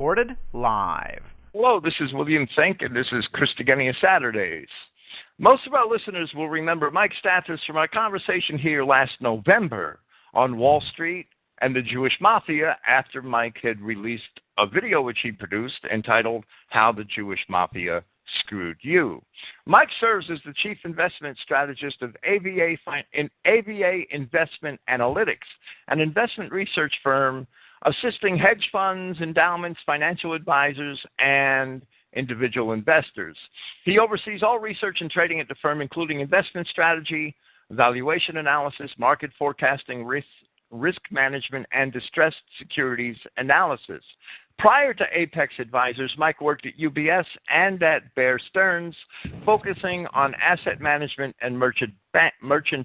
recorded live. Hello, this is William Fink, and this is Christogenea Saturdays. Most of our listeners will remember Mike Stathis from our conversation here last November on Wall Street and the Jewish Mafia after Mike had released a video which he produced entitled How the Jewish Mafia Screwed You. Mike serves as the chief investment strategist of AVA Investment Analytics, an investment research firm assisting hedge funds, endowments, financial advisors, and individual investors. He oversees all research and trading at the firm, including investment strategy, valuation analysis, market forecasting, risk management, and distressed securities analysis. Prior to Apex Advisors, Mike worked at UBS and at Bear Stearns, focusing on asset management and merchant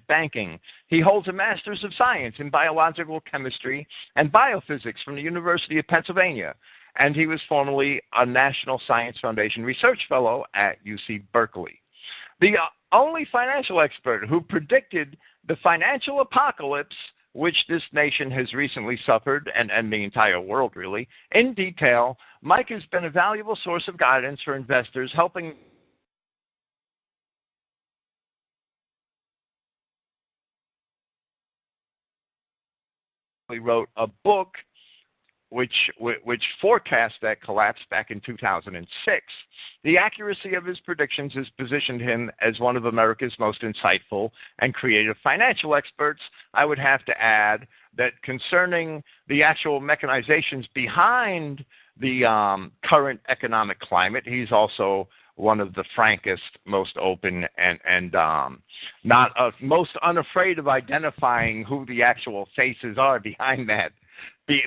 banking. He holds a Master's of Science in Biological Chemistry and Biophysics from the University of Pennsylvania, and he was formerly a National Science Foundation Research Fellow at UC Berkeley. The only financial expert who predicted the financial apocalypse which this nation has recently suffered, and the entire world really, in detail, Mike has been a valuable source of guidance for investors, helping he wrote a book which forecast that collapse back in 2006. The accuracy of his predictions has positioned him as one of America's most insightful and creative financial experts. I would have to add that concerning the actual mechanizations behind the current economic climate, he's also one of the frankest, most open, and most unafraid of identifying who the actual faces are behind that.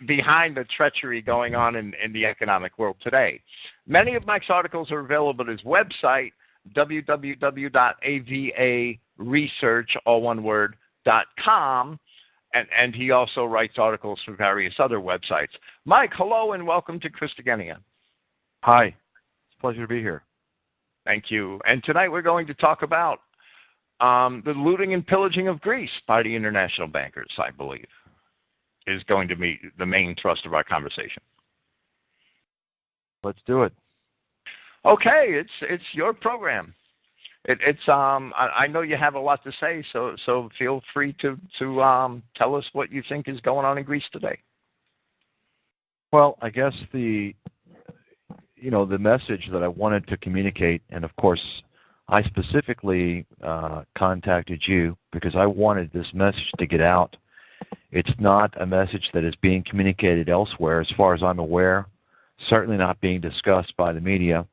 Behind the treachery going on in the economic world today. Many of Mike's articles are available at his website, www.avaresearch.com, and he also writes articles for various other websites. Mike, hello and welcome to Christogenea. Hi. It's a pleasure to be here. Thank you. And tonight we're going to talk about the looting and pillaging of Greece by the international bankers, I believe, is going to be the main thrust of our conversation. Let's do it. Okay, it's your program. I know you have a lot to say, so feel free to tell us what you think is going on in Greece today. Well, I guess the message that I wanted to communicate, and of course, I specifically contacted you because I wanted this message to get out. It's not a message that is being communicated elsewhere, as far as I'm aware, certainly not being discussed by the media.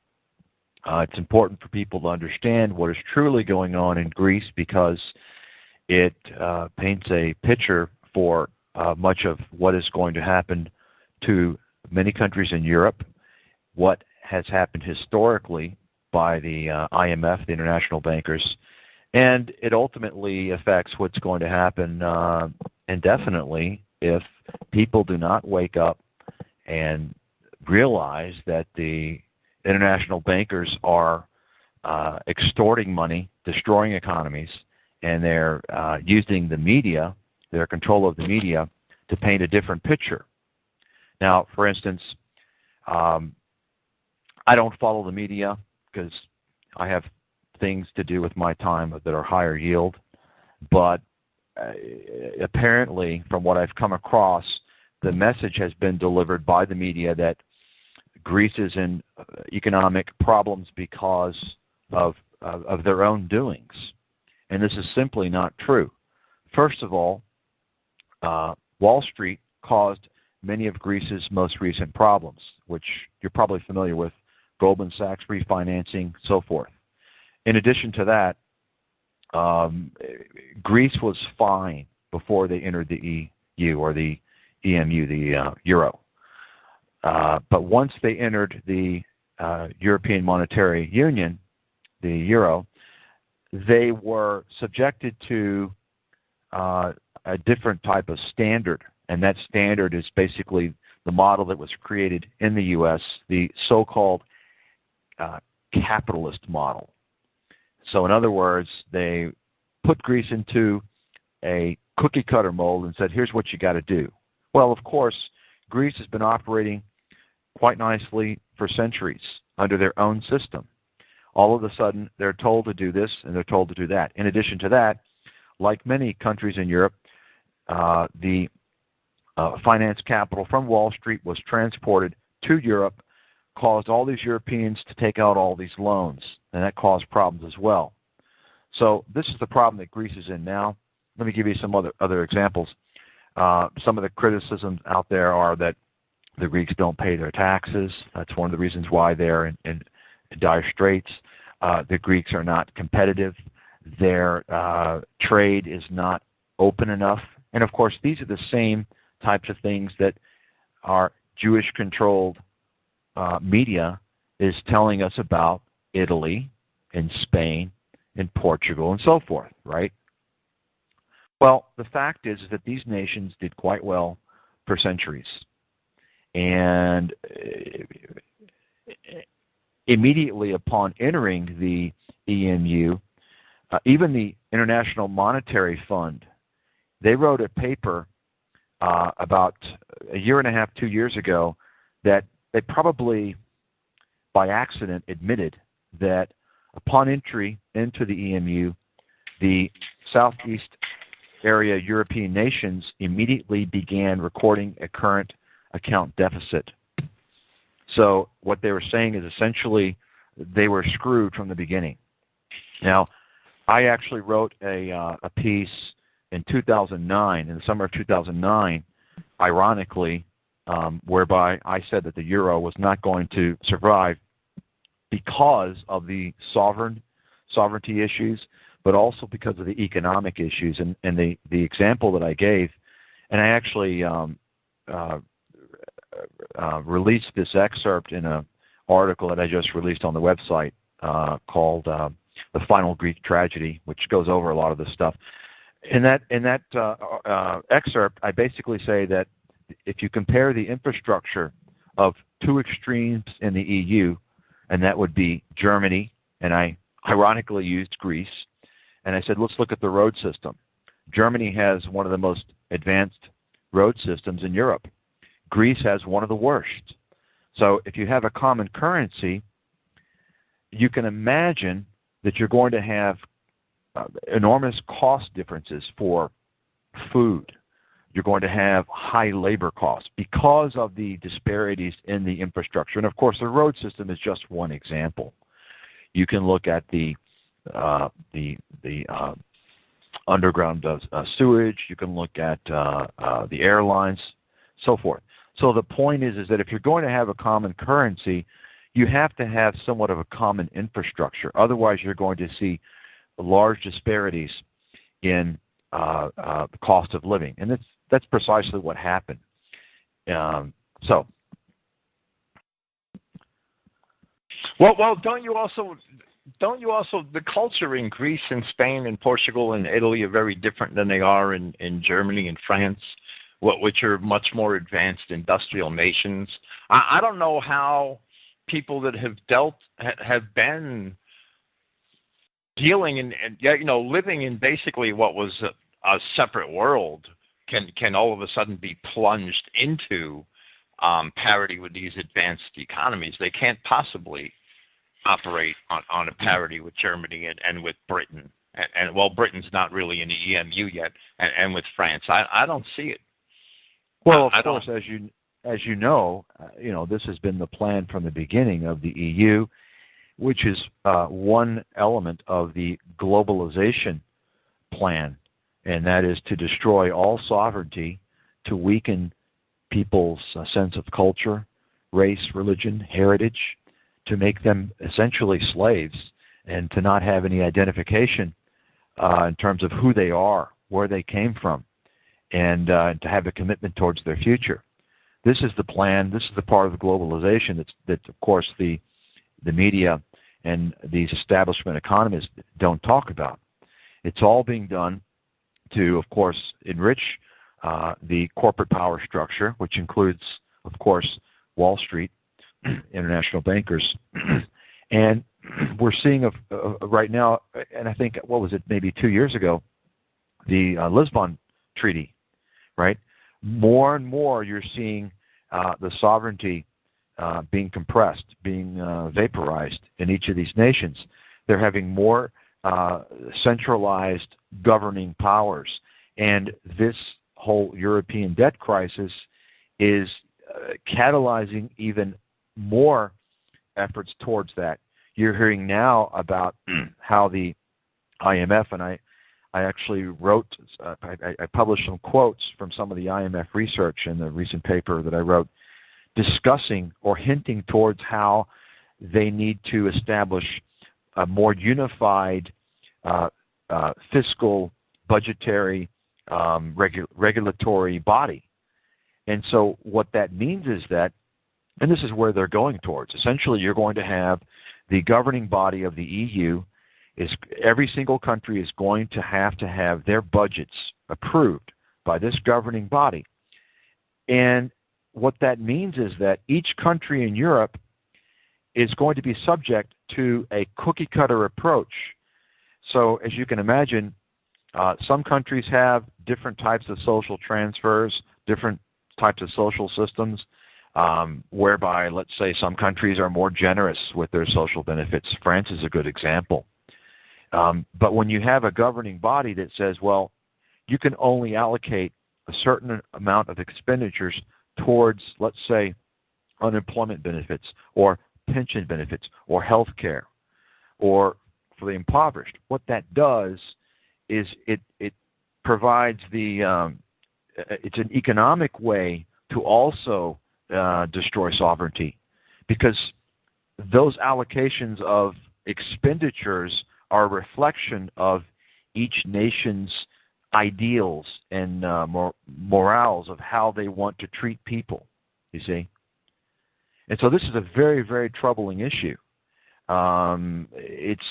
It's important for people to understand what is truly going on in Greece because it paints a picture for much of what is going to happen to many countries in Europe, what has happened historically by the IMF, the international bankers, and it ultimately affects what's going to happen indefinitely if people do not wake up and realize that the international bankers are extorting money, destroying economies, and they're using the media, their control of the media, to paint a different picture. Now, for instance, I don't follow the media because I have things to do with my time that are higher yield, but apparently, from what I've come across, the message has been delivered by the media that Greece is in economic problems because of their own doings. And this is simply not true. First of all, Wall Street caused many of Greece's most recent problems, which you're probably familiar with, Goldman Sachs refinancing, so forth. In addition to that, Greece was fine before they entered the EU or the EMU, the euro. But once they entered the European Monetary Union, the euro, they were subjected to a different type of standard. And that standard is basically the model that was created in the U.S., the so-called capitalist model. So in other words, they put Greece into a cookie-cutter mold and said, here's what you got to do. Well, of course, Greece has been operating quite nicely for centuries under their own system. All of a sudden, they're told to do this and they're told to do that. In addition to that, like many countries in Europe, the finance capital from Wall Street was transported to Europe, caused all these Europeans to take out all these loans, and that caused problems as well. So this is the problem that Greece is in now. Let me give you some other examples. Some of the criticisms out there are that the Greeks don't pay their taxes. That's one of the reasons why they're in dire straits. The Greeks are not competitive. Their trade is not open enough. And, of course, these are the same types of things that our Jewish-controlled media is telling us about Italy and Spain and Portugal and so forth, right? Well, the fact is that these nations did quite well for centuries. And immediately upon entering the EMU, even the International Monetary Fund, they wrote a paper about a year and a half, 2 years ago, that they probably by accident admitted that upon entry into the EMU, the Southeast area European nations immediately began recording a current account deficit. So what they were saying is essentially they were screwed from the beginning. Now, I actually wrote a piece in 2009, in the summer of 2009, ironically, whereby I said that the euro was not going to survive because of the sovereignty issues, but also because of the economic issues. And the example that I gave, and I actually released this excerpt in an article that I just released on the website called "The Final Greek Tragedy," which goes over a lot of this stuff. In that excerpt, I basically say that if you compare the infrastructure of two extremes in the EU, and that would be Germany, and I ironically used Greece, and I said, let's look at the road system. Germany has one of the most advanced road systems in Europe. Greece has one of the worst. So if you have a common currency, you can imagine that you're going to have enormous cost differences for food. You're going to have high labor costs because of the disparities in the infrastructure. And, of course, the road system is just one example. You can look at the underground sewage. You can look at the airlines, so forth. So the point is that if you're going to have a common currency, you have to have somewhat of a common infrastructure. Otherwise, you're going to see large disparities in the cost of living, and that's precisely what happened. Well, don't you also the culture in Greece and Spain and Portugal and Italy are very different than they are in Germany and France, which are much more advanced industrial nations. I don't know how people that have been dealing and living in basically what was a separate world can all of a sudden be plunged into parity with these advanced economies. They can't possibly operate on a parity with Germany and with Britain. And Britain's not really in the EMU yet, and with France. I don't see it. Well, of course, as you know, this has been the plan from the beginning of the EU, which is one element of the globalization plan, and that is to destroy all sovereignty, to weaken people's sense of culture, race, religion, heritage, to make them essentially slaves, and to not have any identification in terms of who they are, where they came from, and to have a commitment towards their future. This is the plan. This is the part of the globalization that of course, the media and these establishment economists don't talk about. It's all being done to, of course, enrich the corporate power structure, which includes, of course, Wall Street, international bankers. And we're seeing right now, and I think, what was it, maybe 2 years ago, the Lisbon Treaty, right? More and more you're seeing the sovereignty being compressed, being vaporized in each of these nations. They're having more centralized governing powers. And this whole European debt crisis is catalyzing even more efforts towards that. You're hearing now about how the IMF, and I actually wrote, I published some quotes from some of the IMF research in the recent paper that I wrote, discussing or hinting towards how they need to establish a more unified fiscal, budgetary, regulatory body. And so what that means is that, and this is where they're going towards, essentially you're going to have the governing body of the EU, is every single country is going to have their budgets approved by this governing body. And what that means is that each country in Europe is going to be subject to a cookie-cutter approach. So as you can imagine, some countries have different types of social transfers, different types of social systems, whereby, let's say, some countries are more generous with their social benefits. France is a good example. But when you have a governing body that says, well, you can only allocate a certain amount of expenditures towards, let's say, unemployment benefits or pension benefits or health care or for the impoverished, what that does is it provides it's an economic way to also destroy sovereignty, because those allocations of expenditures are a reflection of each nation's ideals and morals of how they want to treat people, you see. And so this is a very, very troubling issue. It's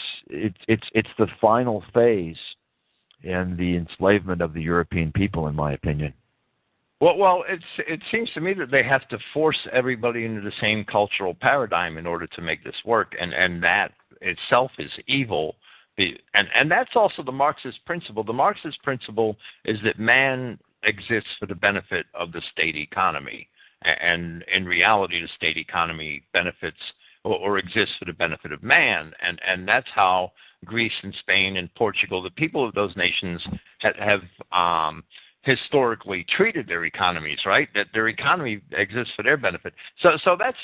the final phase in the enslavement of the European people, in my opinion. Well, it seems to me that they have to force everybody into the same cultural paradigm in order to make this work, and that itself is evil. And that's also the Marxist principle. The Marxist principle is that man exists for the benefit of the state economy, and in reality, the state economy benefits or exists for the benefit of man, and that's how Greece and Spain and Portugal, the people of those nations, have historically treated their economies, right? That their economy exists for their benefit. So that's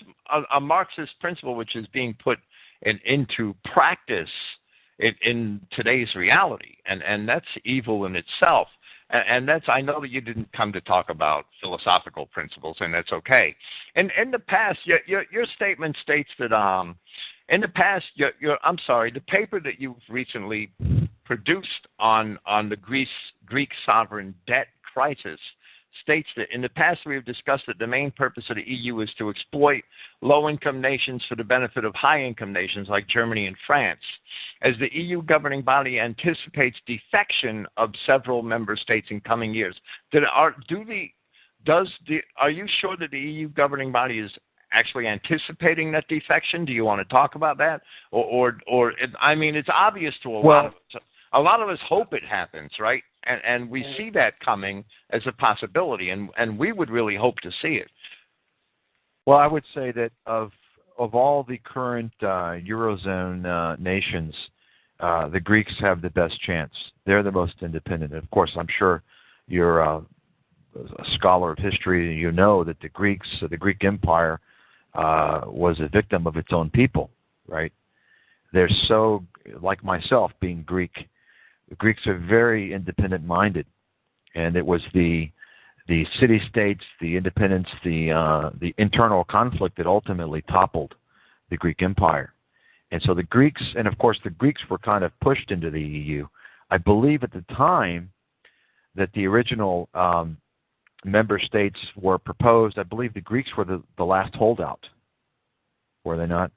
a Marxist principle which is being put into practice in today's reality, and that's evil in itself. And that's, I know that you didn't come to talk about philosophical principles, and that's okay. And in the past, your statement states that in the past, the paper that you've recently produced on the Greek sovereign debt crisis states that in the past we have discussed that the main purpose of the EU is to exploit low-income nations for the benefit of high-income nations like Germany and France. As the EU governing body anticipates defection of several member states in coming years, are you sure that the EU governing body is actually anticipating that defection? Do you want to talk about that? Or I mean, it's obvious to a lot of us. A lot of us hope it happens, right? And we see that coming as a possibility, and we would really hope to see it. Well, I would say that of all the current Eurozone nations, the Greeks have the best chance. They're the most independent. Of course, I'm sure you're a scholar of history, and you know that the Greek Empire was a victim of its own people, right? They're so, like myself, being Greek, the Greeks are very independent-minded, and it was the city-states, the independence, the internal conflict that ultimately toppled the Greek Empire. And so the Greeks, and of course the Greeks were kind of pushed into the EU. I believe at the time that the original member states were proposed, I believe the Greeks were the last holdout. Were they not?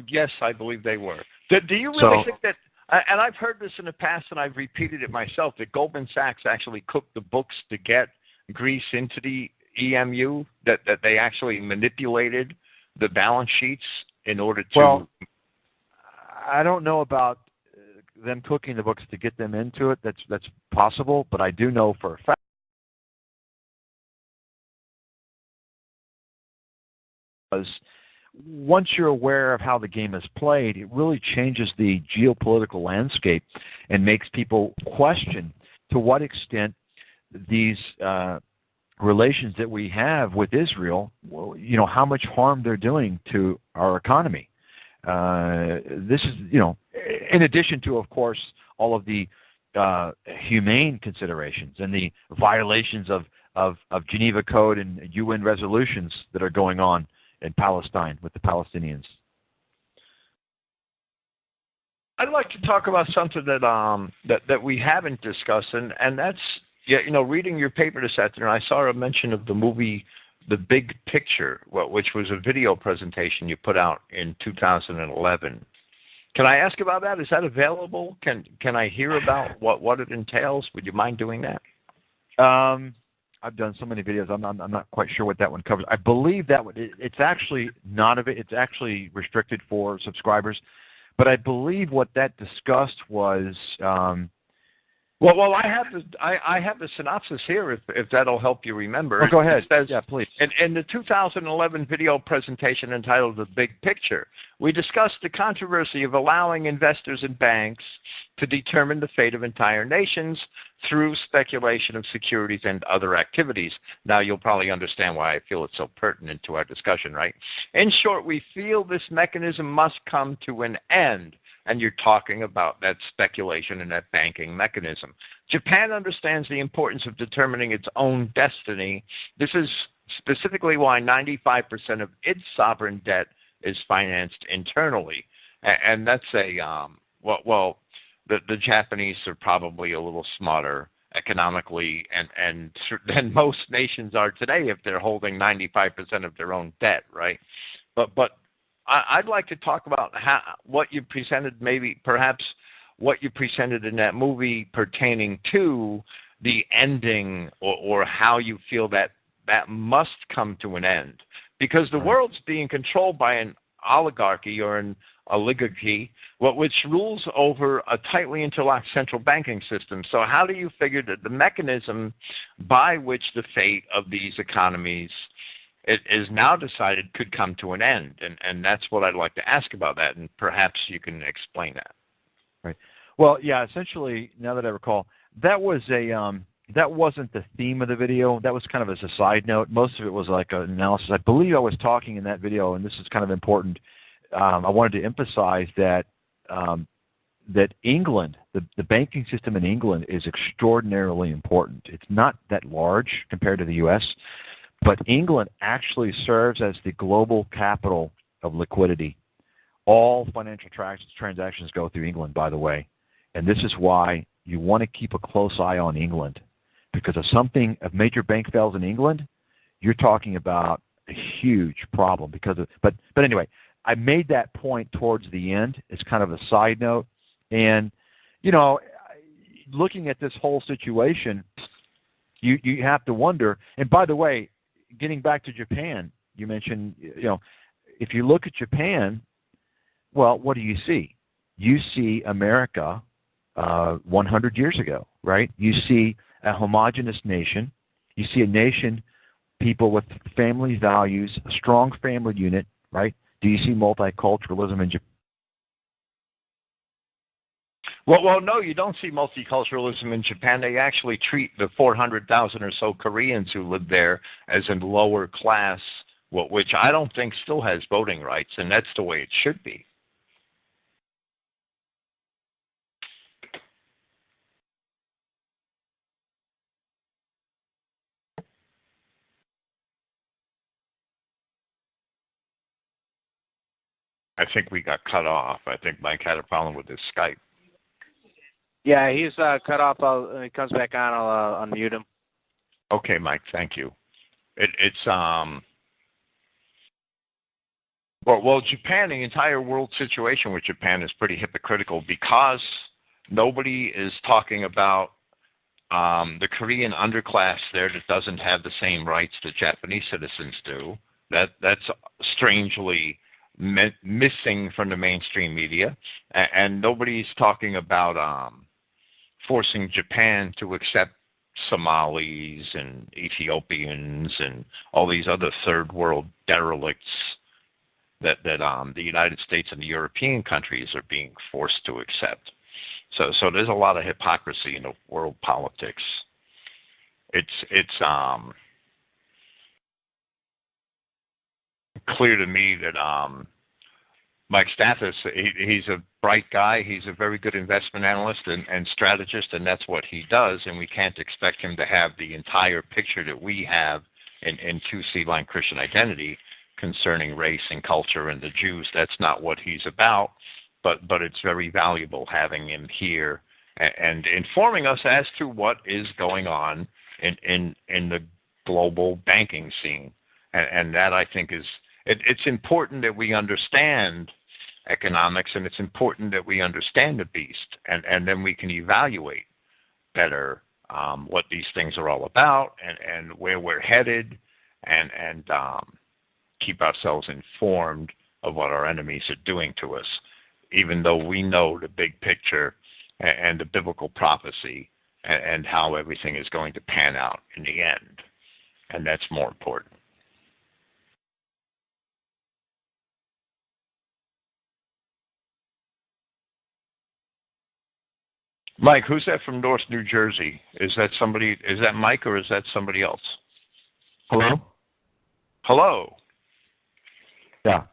Yes, I believe they were. Do you really think that, and I've heard this in the past and I've repeated it myself, that Goldman Sachs actually cooked the books to get Greece into the EMU, that they actually manipulated the balance sheets in order to... Well, I don't know about them cooking the books to get them into it. That's possible, but I do know for a fact once you're aware of how the game is played, it really changes the geopolitical landscape and makes people question to what extent these relations that we have with Israel, how much harm they're doing to our economy. This is, in addition to, of course, all of the humane considerations and the violations of Geneva Code and UN resolutions that are going on in Palestine with the Palestinians. I'd like to talk about something that we haven't discussed, and that's reading your paper this afternoon. I saw a mention of the movie The Big Picture, which was a video presentation you put out in 2011. Can I ask about that? Is that available? Can I hear about what it entails? Would you mind doing that? I've done so many videos. I'm not quite sure what that one covers. I believe that it's actually not of it. It's actually restricted for subscribers. But I believe what that discussed was. Well, I have the synopsis here, if that'll help you remember. Oh, go ahead. It says, yeah, please. In the 2011 video presentation entitled The Big Picture, we discussed the controversy of allowing investors and banks to determine the fate of entire nations through speculation of securities and other activities. Now, you'll probably understand why I feel it's so pertinent to our discussion, right? In short, we feel this mechanism must come to an end. And you're talking about that speculation and that banking mechanism. Japan understands the importance of determining its own destiny. This is specifically why 95% of its sovereign debt is financed internally. And that's the Japanese are probably a little smarter economically and than most nations are today if they're holding 95% of their own debt, right? But I'd like to talk about what you presented, perhaps what you presented in that movie pertaining to the ending or how you feel that must come to an end. Because the world's being controlled by an oligarchy or an oligarchy, which rules over a tightly interlocked central banking system. So how do you figure that the mechanism by which the fate of these economies it is now decided could come to an end, and that's what I'd like to ask about that, and perhaps you can explain that. Right. Well, yeah. Essentially, now that I recall, that wasn't the theme of the video. That was kind of as a side note. Most of it was like an analysis. I believe I was talking in that video, and this is kind of important. I wanted to emphasize that that England, the banking system in England, is extraordinarily important. It's not that large compared to the U.S., but England actually serves as the global capital of liquidity. All financial transactions go through England, by the way. And this is why you want to keep a close eye on England. Because if major bank fails in England, you're talking about a huge problem. But anyway, I made that point towards the end as kind of a side note. And, looking at this whole situation, you have to wonder. And by the way, getting back to Japan, you mentioned, if you look at Japan, well, what do you see? You see America 100 years ago, right? You see a homogenous nation. You see a nation, people with family values, a strong family unit, right? Do you see multiculturalism in Japan? Well, no, you don't see multiculturalism in Japan. They actually treat the 400,000 or so Koreans who live there as a lower class, which I don't think still has voting rights, and that's the way it should be. I think we got cut off. I think Mike had a problem with his Skype. Yeah, he's cut off. When he comes back on, I'll unmute him. Okay, Mike, thank you. Well, Japan, the entire world situation with Japan is pretty hypocritical because nobody is talking about the Korean underclass there that doesn't have the same rights that Japanese citizens do. That's strangely missing from the mainstream media, and nobody's talking about forcing Japan to accept Somalis and Ethiopians and all these other third world derelicts that the United States and the European countries are being forced to accept. So there's a lot of hypocrisy in the world politics. It's clear to me that Mike Stathis, he's a bright guy. He's a very good investment analyst and strategist, and that's what he does. And we can't expect him to have the entire picture that we have in 2C line Christian identity concerning race and culture and the Jews. That's not what he's about. But it's very valuable having him here and informing us as to what is going on in the global banking scene. And that, I think, is it's important that we understand economics, and it's important that we understand the beast, and then we can evaluate better what these things are all about and where we're headed, and keep ourselves informed of what our enemies are doing to us, even though we know the big picture and the biblical prophecy and how everything is going to pan out in the end. And that's more important. Mike, who's that from North New Jersey? Is that somebody? Is that Mike, or is that somebody else? Hello? Hello. Yeah.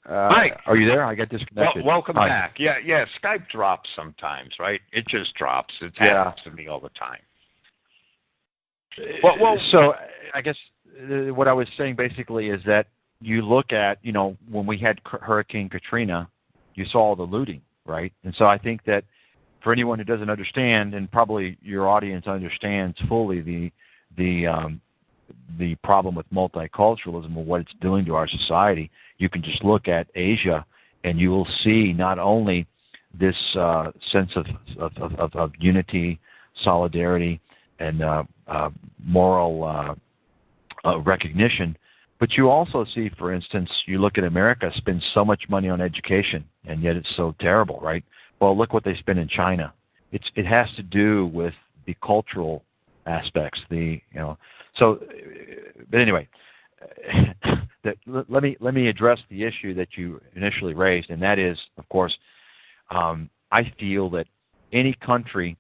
Mike, are you there? I got disconnected. Welcome Hi. back. Yeah. Skype drops sometimes, right? It just drops. It happens to me all the time. Well, so I guess what I was saying basically is that you look at, when we had Hurricane Katrina, you saw all the looting, right? And so I think that for anyone who doesn't understand, and probably your audience understands fully the problem with multiculturalism and what it's doing to our society, you can just look at Asia and you will see not only this sense of unity, solidarity, and moral recognition, but you also see, for instance, you look at America spends so much money on education, and yet it's so terrible, right? Well, look what they spend in China. It has to do with the cultural aspects. So, but anyway, let me address the issue that you initially raised, and that is, of course, I feel that any country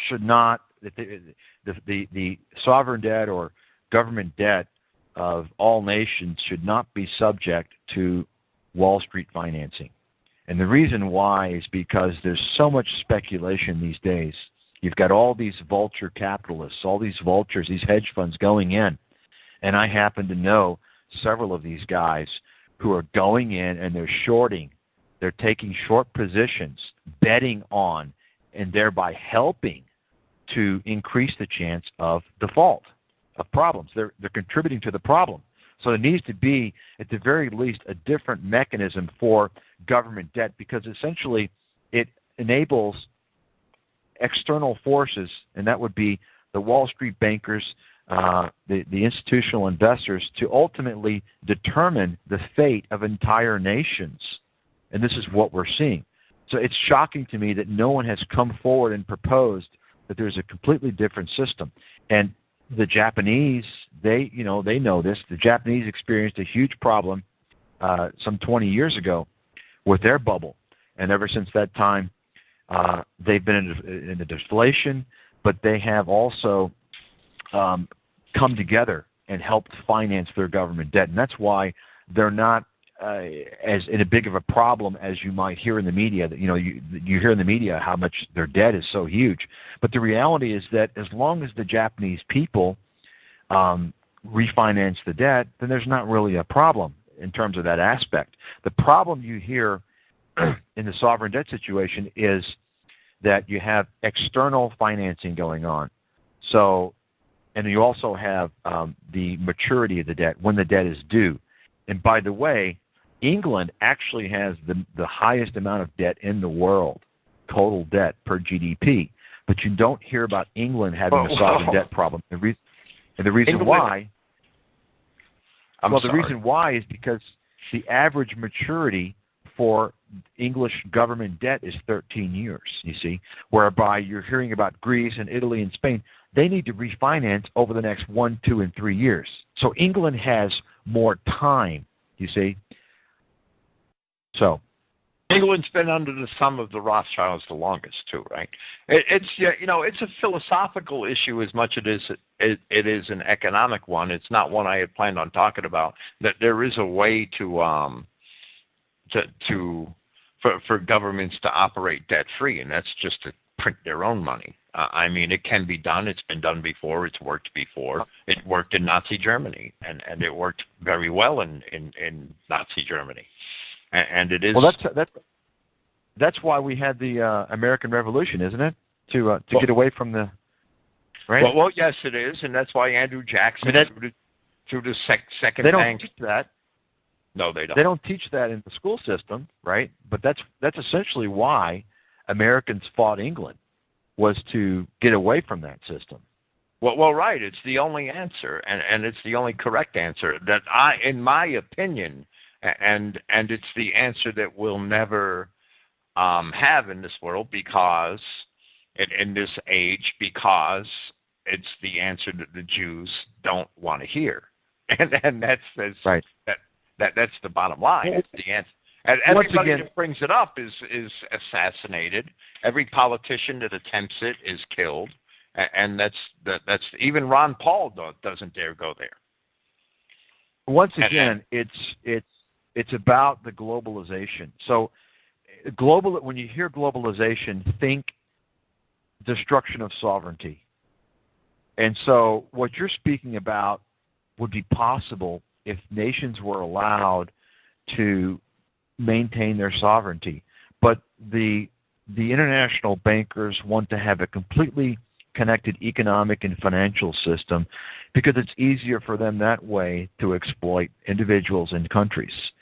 should not the sovereign debt or government debt of all nations should not be subject to Wall Street financing. And the reason why is because there's so much speculation these days. You've got all these vulture capitalists, all these vultures, these hedge funds going in. And I happen to know several of these guys who are going in and they're shorting. They're taking short positions, betting on, and thereby helping to increase the chance of default, of problems. They're contributing to the problem. So there needs to be, at the very least, a different mechanism for government debt, because essentially it enables external forces, and that would be the Wall Street bankers, the institutional investors, to ultimately determine the fate of entire nations. And this is what we're seeing. So it's shocking to me that no one has come forward and proposed that there's a completely different system. And the Japanese, they know this. The Japanese experienced a huge problem some 20 years ago with their bubble. And ever since that time, they've been in a deflation, but they have also come together and helped finance their government debt. And that's why they're not as in a big of a problem as you might hear in the media. That you hear in the media how much their debt is so huge. But the reality is that as long as the Japanese people refinance the debt, then there's not really a problem in terms of that aspect. The problem you hear in the sovereign debt situation is that you have external financing going on. So, and you also have the maturity of the debt, when the debt is due. And by the way, England actually has the highest amount of debt in the world, total debt per GDP. But you don't hear about England having a sovereign debt problem. And the reason England, why... the reason why is because the average maturity for English government debt is 13 years, you see, whereby you're hearing about Greece and Italy and Spain. They need to refinance over the next 1, 2, and 3 years. So England has more time, you see. So England's been under the thumb of the Rothschilds the longest too, right? It's a philosophical issue as much as it is an economic one. It's not one I had planned on talking about. That there is a way for governments to operate debt free, and that's just to print their own money. I mean, it can be done. It's been done before. It's worked before. It worked in Nazi Germany, and it worked very well in Nazi Germany. And it is. Well, that's why we had the American Revolution, isn't it? To get away from the. Right. Well, yes, it is, and that's why Andrew Jackson through the second. They don't bank. teach that. No, they don't. They don't teach that in the school system, right? But that's essentially why Americans fought England, was to get away from that system. Well, right. It's the only answer, and it's the only correct answer that in my opinion. And it's the answer that we'll never have in this world because, in this age, because it's the answer that the Jews don't want to hear, and that's right. That's the bottom line. It's the answer. And everybody that brings it up is assassinated. Every politician that attempts it is killed, and that's even Ron Paul doesn't dare go there. Once again, it's about the globalization. So, when you hear globalization, think destruction of sovereignty. And so, what you're speaking about would be possible if nations were allowed to maintain their sovereignty. But the international bankers want to have a completely connected economic and financial system because it's easier for them that way to exploit individuals and countries.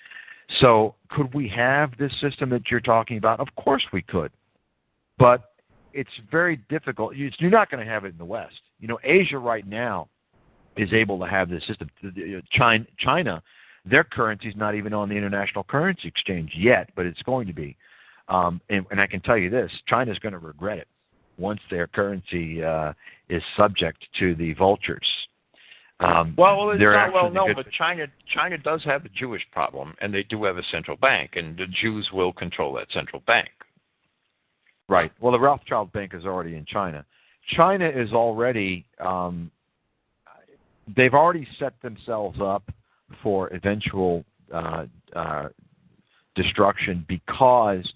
So could we have this system that you're talking about? Of course we could. But it's very difficult. You're not going to have it in the West. Asia right now is able to have this system. China, their currency is not even on the International Currency Exchange yet, but it's going to be. And I can tell you this, China's going to regret it once their currency is subject to the vultures. It's not well known, but China does have a Jewish problem, and they do have a central bank, and the Jews will control that central bank. Right. Well, the Rothschild Bank is already in China. China is already, they've already set themselves up for eventual destruction because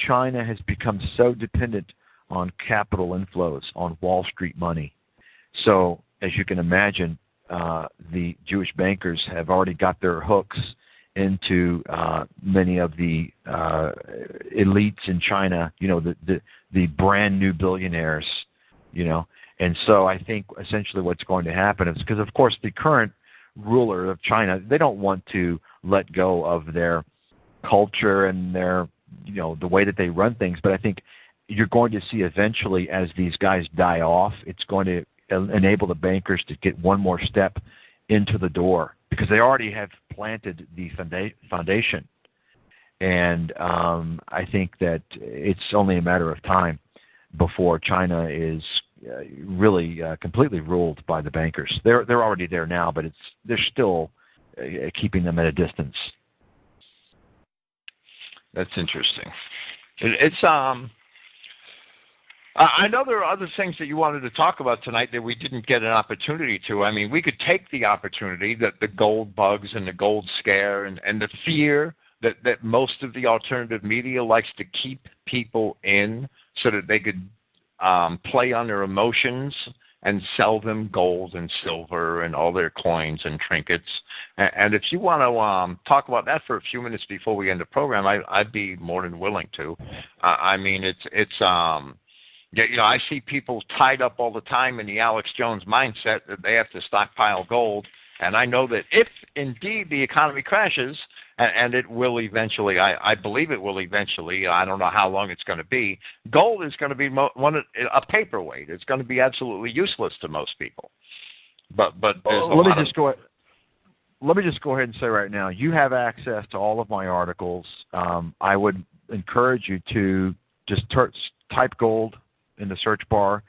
China has become so dependent on capital inflows, on Wall Street money. So, as you can imagine, the Jewish bankers have already got their hooks into many of the elites in China, the brand new billionaires, And so I think essentially what's going to happen is, because of course the current ruler of China, they don't want to let go of their culture and their, the way that they run things. But I think you're going to see eventually, as these guys die off, it's going to enable the bankers to get one more step into the door because they already have planted the foundation. And I think that it's only a matter of time before China is really completely ruled by the bankers. They're already there now, but they're still keeping them at a distance. That's interesting. I know there are other things that you wanted to talk about tonight that we didn't get an opportunity to. I mean, we could take the opportunity that the gold bugs and the gold scare and the fear that most of the alternative media likes to keep people in so that they could play on their emotions and sell them gold and silver and all their coins and trinkets. And if you want to talk about that for a few minutes before we end the program, I'd be more than willing to. I mean, I see people tied up all the time in the Alex Jones mindset that they have to stockpile gold. And I know that if indeed the economy crashes, and it will eventually, I believe it will eventually, I don't know how long it's going to be, gold is going to be a paperweight. It's going to be absolutely useless to most people. But let me just go ahead and say right now, you have access to all of my articles. I would encourage you to just type gold in the search bar,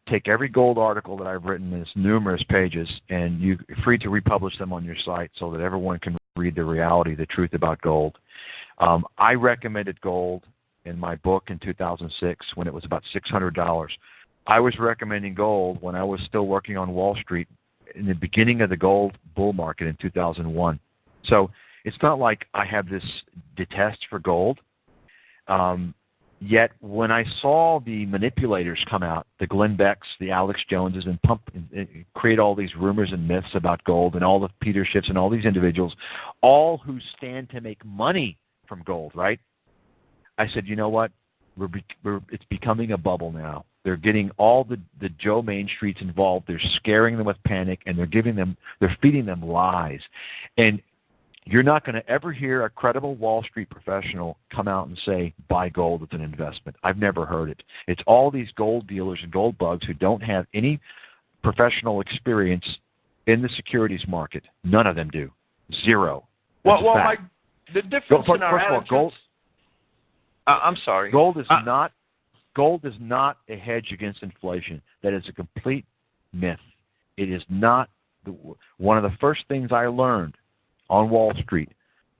take every gold article that I've written, it's numerous pages, and you're free to republish them on your site so that everyone can read the reality, the truth about gold. I recommended gold in my book in 2006 when it was about $600. I was recommending gold when I was still working on Wall Street in the beginning of the gold bull market in 2001. So it's not like I have this detest for gold. Yet when I saw the manipulators come out, the Glenn Becks, the Alex Joneses, and create all these rumors and myths about gold, and all the Peter Schiffs and all these individuals, all who stand to make money from gold, right? I said, you know what? It's becoming a bubble now. They're getting all the Joe Main Streets involved. They're scaring them with panic, and they're feeding them lies. And you're not going to ever hear a credible Wall Street professional come out and say, buy gold as an investment. I've never heard it. It's all these gold dealers and gold bugs who don't have any professional experience in the securities market. None of them do. Zero. Well, Mike, the difference in our attitudes... gold, I'm sorry. Gold is not a hedge against inflation. That is a complete myth. It is not. One of the first things I learned on Wall Street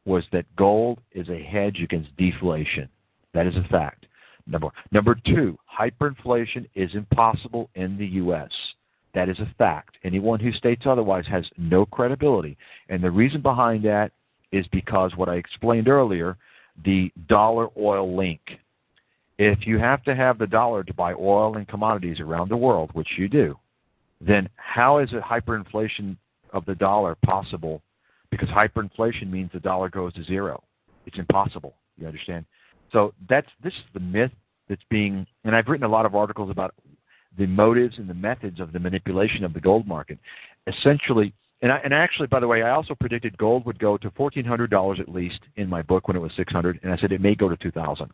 was that gold is a hedge against deflation. That is a fact. Number two, hyperinflation is impossible in the U.S. That is a fact. Anyone who states otherwise has no credibility. And the reason behind that is because what I explained earlier, the dollar-oil link. If you have to have the dollar to buy oil and commodities around the world, which you do, then how is a hyperinflation of the dollar possible? Because hyperinflation means the dollar goes to zero. It's impossible. You understand? So this is the myth that's being, and I've written a lot of articles about the motives and the methods of the manipulation of the gold market. Essentially, and actually, by the way, I also predicted gold would go to $1,400 at least in my book when it was $600, and I said it may go to $2,000.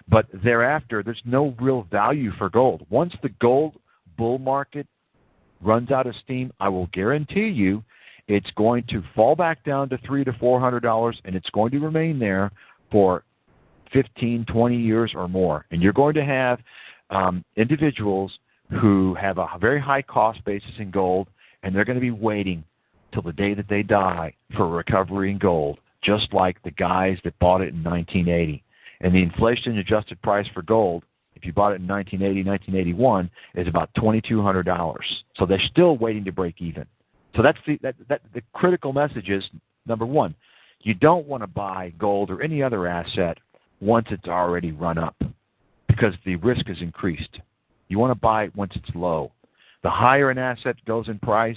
But thereafter, there's no real value for gold. Once the gold bull market runs out of steam, I will guarantee you it's going to fall back down to $300 to $400, and it's going to remain there for 15, 20 years or more. And you're going to have individuals who have a very high cost basis in gold, and they're going to be waiting till the day that they die for a recovery in gold, just like the guys that bought it in 1980. And the inflation-adjusted price for gold, if you bought it in 1980, 1981, is about $2,200. So they're still waiting to break even. So that's the critical message is, number one, you don't want to buy gold or any other asset once it's already run up because the risk is increased. You want to buy it once it's low. The higher an asset goes in price,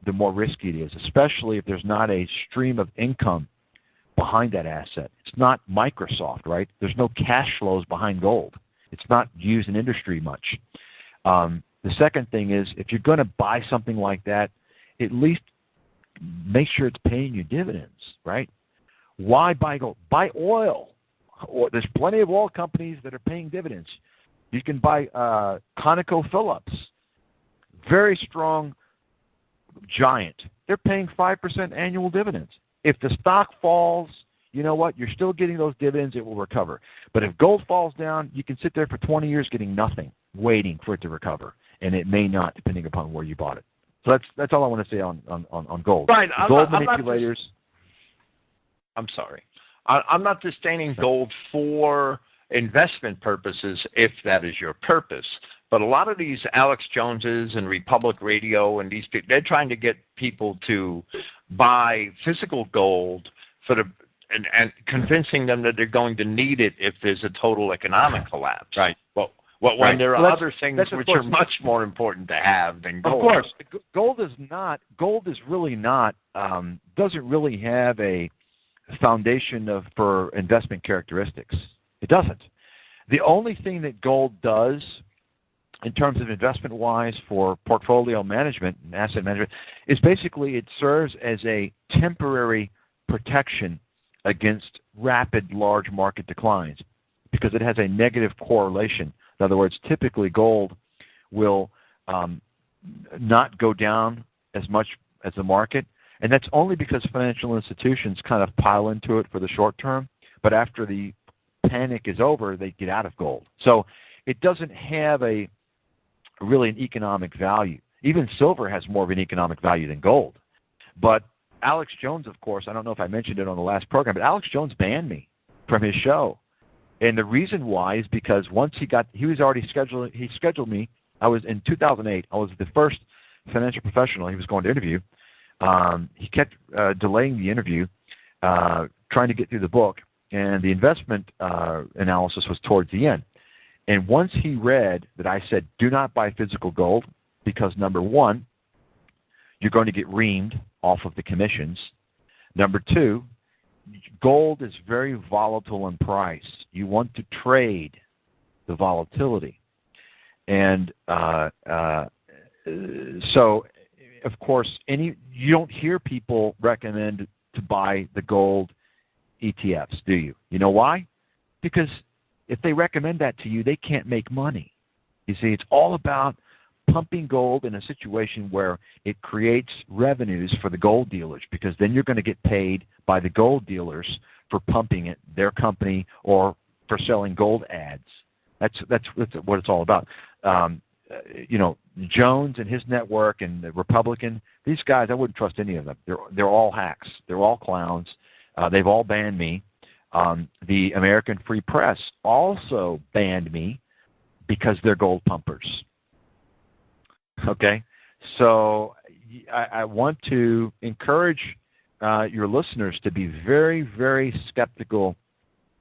the more risky it is, especially if there's not a stream of income behind that asset. It's not Microsoft, right? There's no cash flows behind gold. It's not used in industry much. The second thing is, if you're going to buy something like that, at least make sure it's paying you dividends, right? Why buy gold? Buy oil. There's plenty of oil companies that are paying dividends. You can buy ConocoPhillips, very strong giant. They're paying 5% annual dividends. If the stock falls, you know what? You're still getting those dividends. It will recover. But if gold falls down, you can sit there for 20 years getting nothing, waiting for it to recover. And it may not, depending upon where you bought it. So that's all I want to say on gold. Right. Gold manipulators. I'm sorry. I'm not disdaining gold for investment purposes if that is your purpose. But a lot of these Alex Joneses and Republic Radio and these people, they're trying to get people to buy physical gold for and convincing them that they're going to need it if there's a total economic collapse. Right. When there are other things which are much more important to have than gold. Of course, gold is really not, doesn't really have a foundation for investment characteristics. It doesn't. The only thing that gold does in terms of investment-wise for portfolio management and asset management is basically it serves as a temporary protection against rapid large market declines because it has a negative correlation. In other words, typically gold will not go down as much as the market, and that's only because financial institutions kind of pile into it for the short term, but after the panic is over, they get out of gold. So it doesn't have really an economic value. Even silver has more of an economic value than gold. But Alex Jones, of course, I don't know if I mentioned it on the last program, but Alex Jones banned me. from his show. And the reason why is because once he was already scheduled. He scheduled me. I was in 2008. I was the first financial professional he was going to interview. He kept delaying the interview, trying to get through the book, and the investment analysis was towards the end. And once he read that I said, do not buy physical gold because, number one, you're going to get reamed off of the commissions. Number two, gold is very volatile in price. You want to trade the volatility. And so, of course, you don't hear people recommend to buy the gold ETFs, do you? You know why? Because if they recommend that to you, they can't make money. You see, it's all about pumping gold in a situation where it creates revenues for the gold dealers, because then you're going to get paid by the gold dealers for pumping it, their company, or for selling gold ads. That's what it's all about. Jones and his network and the Republican, these guys, I wouldn't trust any of them. They're all hacks. They're all clowns. They've all banned me. The American Free Press also banned me because they're gold pumpers. Okay? So I want to encourage your listeners to be very, very skeptical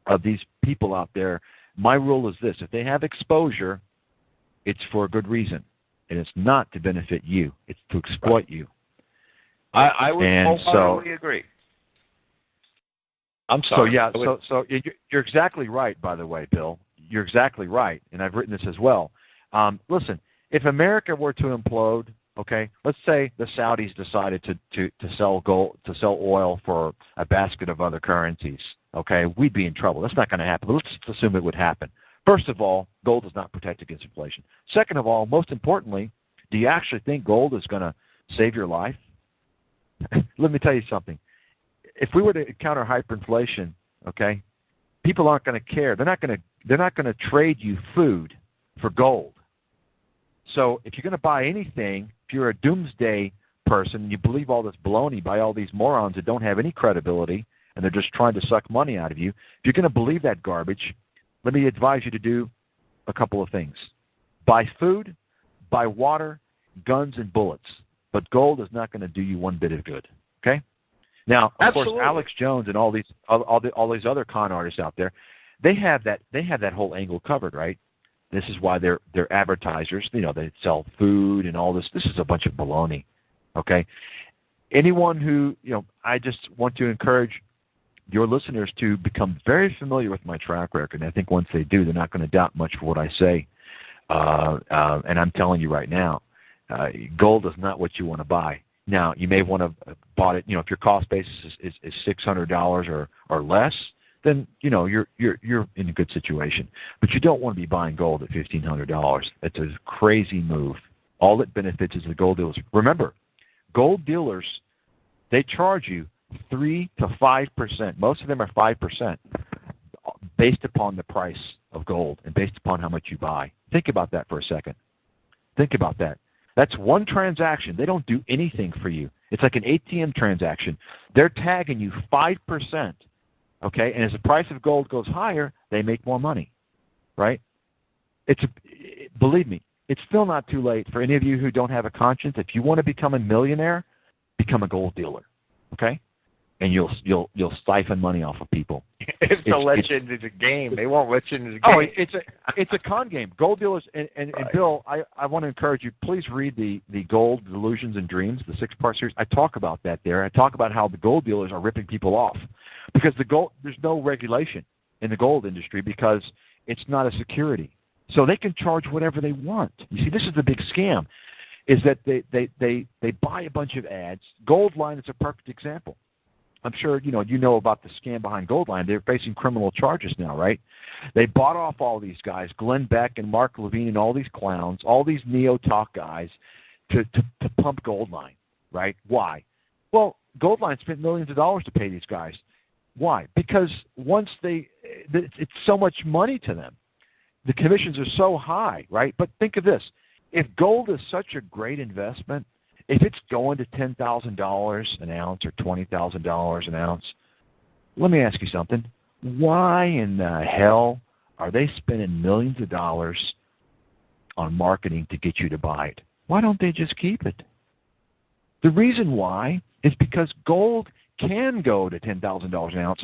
of these people out there. My rule is this: if they have exposure, it's for a good reason, and it's not to benefit you. It's to exploit you. I would wholeheartedly agree. I'm sorry. So you're exactly right, by the way, Bill. You're exactly right, and I've written this as well. Listen, if America were to implode, okay, let's say the Saudis decided to sell gold, to sell oil for a basket of other currencies, okay, we'd be in trouble. That's not going to happen, but let's assume it would happen. First of all, gold does not protect against inflation. Second of all, most importantly, do you actually think gold is going to save your life? Let me tell you something. If we were to counter hyperinflation, okay, people aren't going to care. They're not going to trade you food for gold. So if you're going to buy anything, if you're a doomsday person and you believe all this baloney by all these morons that don't have any credibility and they're just trying to suck money out of you, if you're going to believe that garbage, let me advise you to do a couple of things. Buy food, buy water, guns, and bullets. But gold is not going to do you one bit of good. Okay? Now, of course, Alex Jones and all these other con artists out there, they have that whole angle covered, right? This is why they're advertisers. They sell food and all this. This is a bunch of baloney. Okay? Anyone who, I just want to encourage your listeners to become very familiar with my track record. And I think once they do, they're not going to doubt much of what I say. And I'm telling you right now, gold is not what you want to buy. Now, you may want to bought it. If your cost basis is $600 or less, then you're in a good situation. But you don't want to be buying gold at $1,500. That's a crazy move. All it benefits is the gold dealers. Remember, gold dealers, they charge you 3 to 5%. Most of them are 5%, based upon the price of gold and based upon how much you buy. Think about that for a second. Think about that. That's one transaction. They don't do anything for you. It's like an ATM transaction. They're tagging you 5%, okay? And as the price of gold goes higher, they make more money, right? Believe me, it's still not too late for any of you who don't have a conscience. If you want to become a millionaire, become a gold dealer, okay? And you'll siphon money off of people. If they'll let you into the game, they won't let you into the game. Oh, it's a con game. Gold dealers and right. Bill, I want to encourage you. Please read the Gold Delusions and Dreams, the 6-part series. I talk about that there. I talk about how the gold dealers are ripping people off because there's no regulation in the gold industry because it's not a security. So they can charge whatever they want. You see, this is the big scam, is that they buy a bunch of ads. Goldline is a perfect example. I'm sure you know about the scam behind Goldline. They're facing criminal charges now, right? They bought off all these guys, Glenn Beck and Mark Levine and all these clowns, all these neo-talk guys, to pump Goldline, right? Why? Well, Goldline spent millions of dollars to pay these guys. Why? Because it's so much money to them. The commissions are so high, right? But think of this. If gold is such a great investment, if it's going to $10,000 an ounce or $20,000 an ounce, let me ask you something. Why in the hell are they spending millions of dollars on marketing to get you to buy it? Why don't they just keep it? The reason why is because gold can go to $10,000 an ounce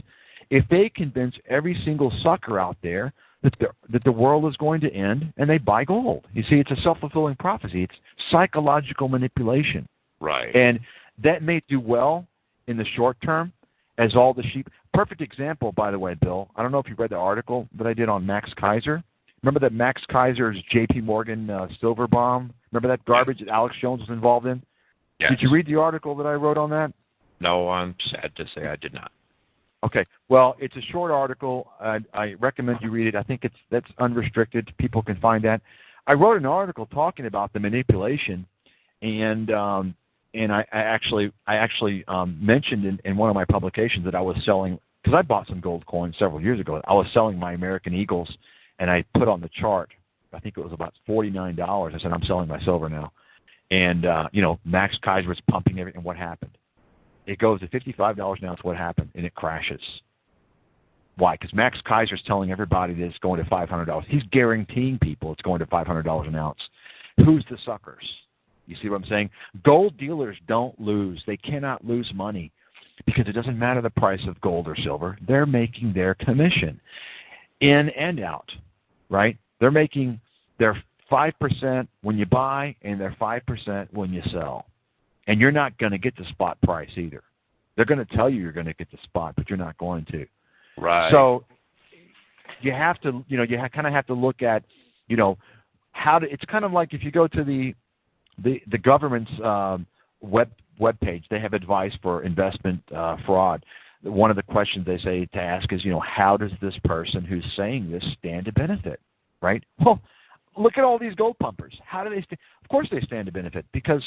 if they convince every single sucker out there that the world is going to end and they buy gold. You see, it's a self-fulfilling prophecy. It's psychological manipulation. Right. And that may do well in the short term as all the sheep. Perfect example, by the way, Bill. I don't know if you read the article that I did on Max Kaiser. Remember that Max Kaiser's J.P. Morgan silver bomb? Remember that garbage that Alex Jones was involved in? Yes. Did you read the article that I wrote on that? No, I'm sad to say I did not. Okay. Well, it's a short article. I recommend you read it. I think that's unrestricted. People can find that. I wrote an article talking about the manipulation, and I actually mentioned in one of my publications that I was selling, because I bought some gold coins several years ago. I was selling my American Eagles, and I put on the chart, I think it was about $49. I said, I'm selling my silver now. And, Max Kaiser was pumping everything. And what happened? It goes to $55 an ounce. What happened? And it crashes. Why? Because Max Kaiser's telling everybody that it's going to $500. He's guaranteeing people it's going to $500 an ounce. Who's the suckers? You see what I'm saying? Gold dealers don't lose. They cannot lose money because it doesn't matter the price of gold or silver. They're making their commission in and out, right? They're making their 5% when you buy and their 5% when you sell. And you're not going to get the spot price either. They're going to tell you you're going to get the spot, but you're not going to. Right. So you have to, you kind of have to look at, how to. It's kind of like if you go to the government's web page, they have advice for investment fraud. One of the questions they say to ask is, how does this person who's saying this stand to benefit, right? Well, look at all these gold pumpers. How do they of course they stand to benefit because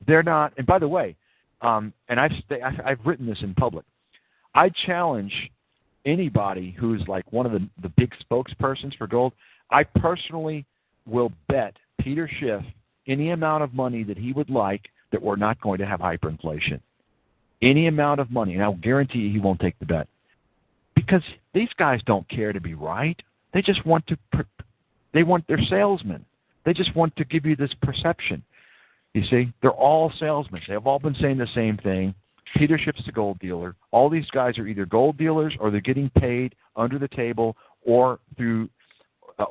they're not. And by the way, and I've written this in public. I challenge anybody who's like one of the big spokespersons for gold. I personally will bet Peter Schiff any amount of money that he would like that we're not going to have hyperinflation. Any amount of money, and I'll guarantee you he won't take the bet. Because these guys don't care to be right. They just want to. They want their salesmen. They just want to give you this perception. You see, they're all salesmen. They've all been saying the same thing. Peter Schiff's a gold dealer. All these guys are either gold dealers or they're getting paid under the table or through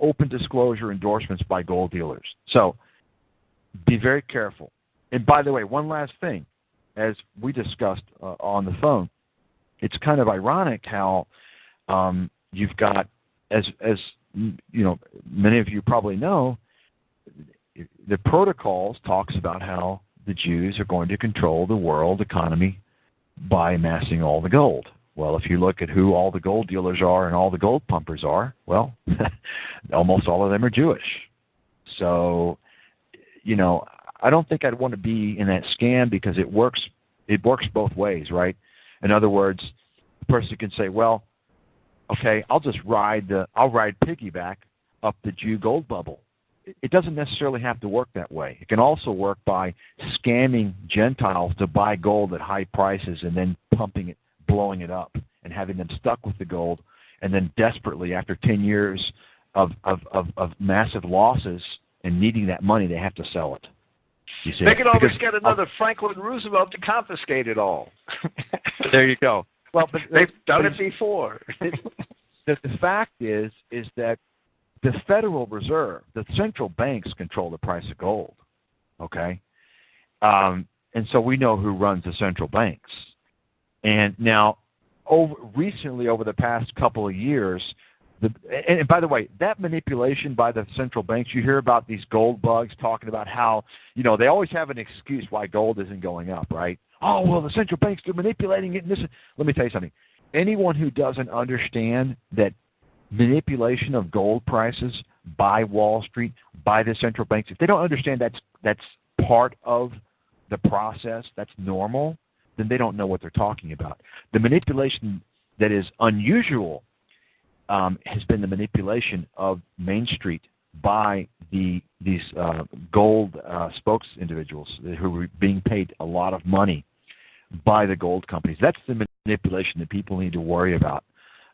open disclosure endorsements by gold dealers. So be very careful. And by the way, one last thing, as we discussed on the phone, it's kind of ironic how you've got, as many of you probably know, the protocols talks about how the Jews are going to control the world economy by amassing all the gold. Well, if you look at who all the gold dealers are and all the gold pumpers are, well, almost all of them are Jewish. So, I don't think I'd want to be in that scam because it works both ways, right? In other words, the person can say, well, okay, I'll ride piggyback up the Jew gold bubble. It doesn't necessarily have to work that way. It can also work by scamming Gentiles to buy gold at high prices and then pumping it, blowing it up, and having them stuck with the gold, and then desperately, after 10 years of massive losses and needing that money, they have to sell it. You see? They can always get another Franklin Roosevelt to confiscate it all. There you go. Well, but they've done it before. The fact is that the Federal Reserve, the central banks, control the price of gold. Okay, and so we know who runs the central banks. And now, recently, over the past couple of years, and by the way, that manipulation by the central banks, you hear about these gold bugs talking about how, they always have an excuse why gold isn't going up, right? Oh, well, the central banks are manipulating it. And let me tell you something. Anyone who doesn't understand that manipulation of gold prices by Wall Street, by the central banks, if they don't understand that's part of the process, that's normal, then they don't know what they're talking about. The manipulation that is unusual has been the manipulation of Main Street by these gold spokes individuals who are being paid a lot of money by the gold companies. That's the manipulation that people need to worry about.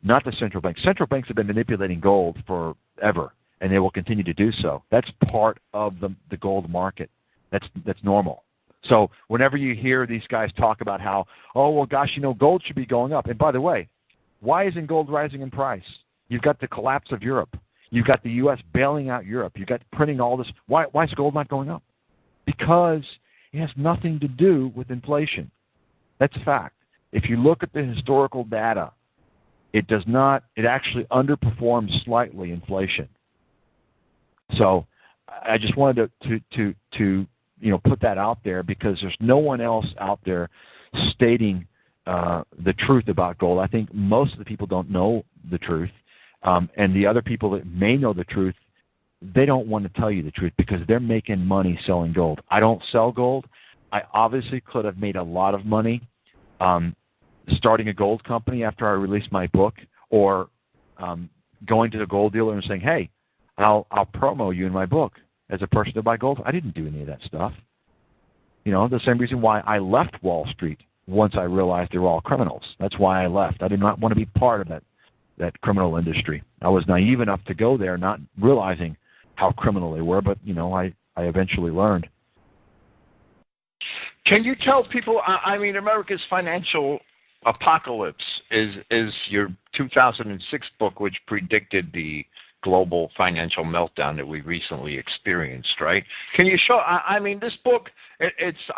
not the central banks. Central banks have been manipulating gold forever, and they will continue to do so. That's part of the gold market. That's normal. So whenever you hear these guys talk about how, oh, well, gosh, gold should be going up. And by the way, why isn't gold rising in price? You've got the collapse of Europe. You've got the U.S. bailing out Europe. You've got printing all this. Why is gold not going up? Because it has nothing to do with inflation. That's a fact. If you look at the historical data, it does not. It actually underperforms slightly inflation. So I just wanted to put that out there because there's no one else out there stating the truth about gold. I think most of the people don't know the truth, and the other people that may know the truth, they don't want to tell you the truth because they're making money selling gold. I don't sell gold. I obviously could have made a lot of money starting a gold company after I released my book, or going to the gold dealer and saying, hey, I'll promo you in my book as a person to buy gold. I didn't do any of that stuff. The same reason why I left Wall Street once I realized they were all criminals. That's why I left. I did not want to be part of that criminal industry. I was naive enough to go there not realizing how criminal they were, but, I eventually learned. Can you tell people, America's Financial Apocalypse is your 2006 book, which predicted the global financial meltdown that we recently experienced, right? Can you show, this book,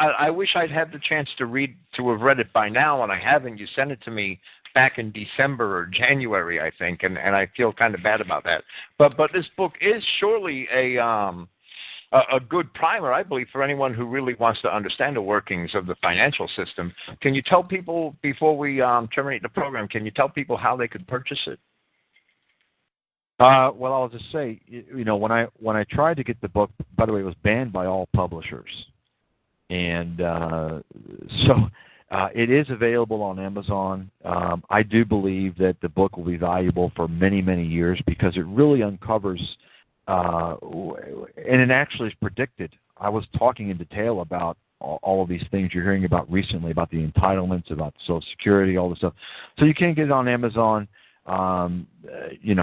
I wish I'd had the chance to have read it by now, and I haven't. You sent it to me back in December or January, I think, and I feel kind of bad about that. But this book is surely a good primer, I believe, for anyone who really wants to understand the workings of the financial system. Can you tell people, before we terminate the program, can you tell people how they could purchase it? Well, I'll just say, when I tried to get the book, by the way, it was banned by all publishers, and so it is available on Amazon. I do believe that the book will be valuable for many, many years because it really uncovers, and it actually is predicted. I was talking in detail about all of these things you're hearing about recently, about the entitlements, about Social Security, all this stuff. So you can get it on Amazon. You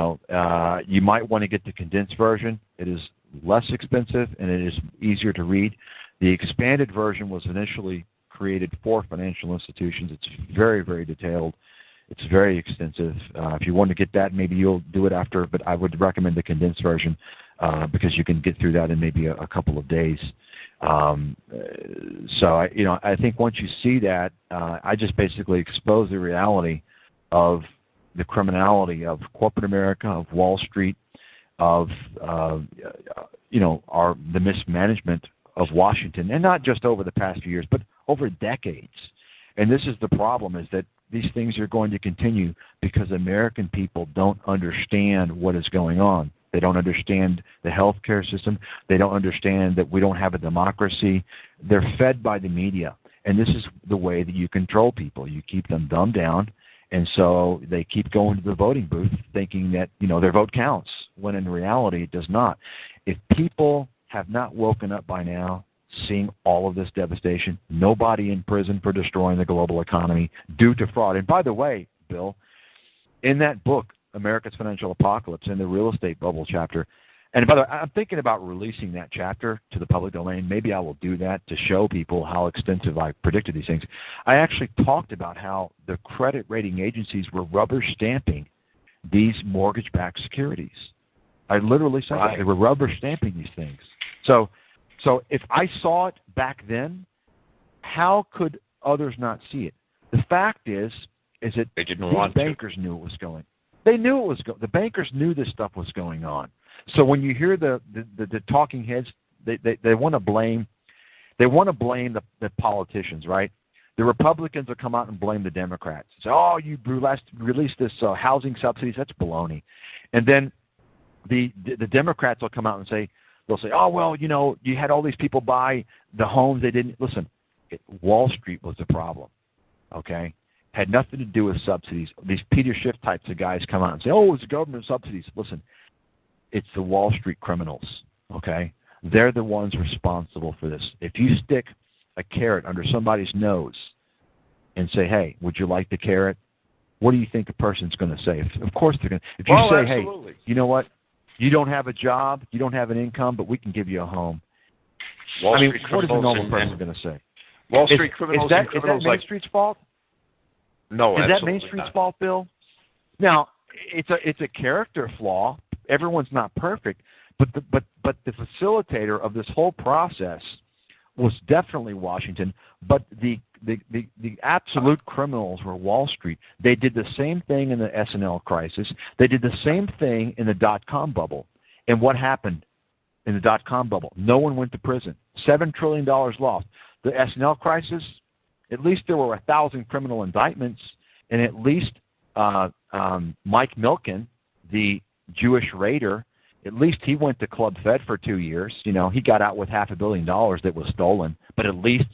might want to get the condensed version. It is less expensive and it is easier to read. The expanded version was initially created for financial institutions. It's very, very detailed. It's very extensive. If you want to get that, maybe you'll do it after, but I would recommend the condensed version because you can get through that in maybe a couple of days. So I think once you see that, I just basically expose the reality of the criminality of corporate America, of Wall Street, of the mismanagement of Washington, and not just over the past few years, but over decades. And this is the problem: is that these things are going to continue because American people don't understand what is going on. They don't understand the healthcare system. They don't understand that we don't have a democracy. They're fed by the media, and this is the way that you control people. You keep them dumbed down. And so they keep going to the voting booth thinking that, their vote counts, when in reality it does not. If people have not woken up by now, seeing all of this devastation, nobody in prison for destroying the global economy due to fraud. And by the way, Bill, in that book, America's Financial Apocalypse, in the real estate bubble chapter, and by the way, I'm thinking about releasing that chapter to the public domain. Maybe I will do that to show people how extensive I predicted these things. I actually talked about how the credit rating agencies were rubber stamping these mortgage-backed securities. I literally said that. They were rubber stamping these things. So if I saw it back then, how could others not see it? The fact is that they didn't these want bankers knew it was going. They knew it was going. The bankers knew this stuff was going on. So when you hear the talking heads, they want to blame. They want to blame the politicians, right? The Republicans will come out and blame the Democrats. Say, "Oh, you released this housing subsidies. That's baloney." And then the Democrats will come out and say, they'll say, "Oh, well, you had all these people buy the homes they didn't." Listen, Wall Street was the problem. Okay, had nothing to do with subsidies. These Peter Schiff types of guys come out and say, "Oh, it's government subsidies." Listen, it's the Wall Street criminals. Okay, they're the ones responsible for this. If you stick a carrot under somebody's nose and say, "Hey, would you like the carrot?" what do you think the person's going to say? Of course they're going to. If you say, absolutely. hey, you know what? You don't have a job, you don't have an income, but we can give you a home. Wall Street what is a normal and person going to say? Wall Street criminals and criminals is that Main Street's fault? No, is that Main Street's fault, Bill? Now, it's a character flaw. Everyone's not perfect, but the facilitator of this whole process was definitely Washington. But the absolute criminals were Wall Street. They did the same thing in the S&L crisis. They did the same thing in the dot-com bubble. And what happened in the dot-com bubble? No one went to prison. $7 trillion lost. The S&L crisis, at least there were 1,000 criminal indictments, and at least Mike Milken, the Jewish raider, at least he went to Club Fed for 2 years. You know, he got out with $500 million that was stolen, but at least,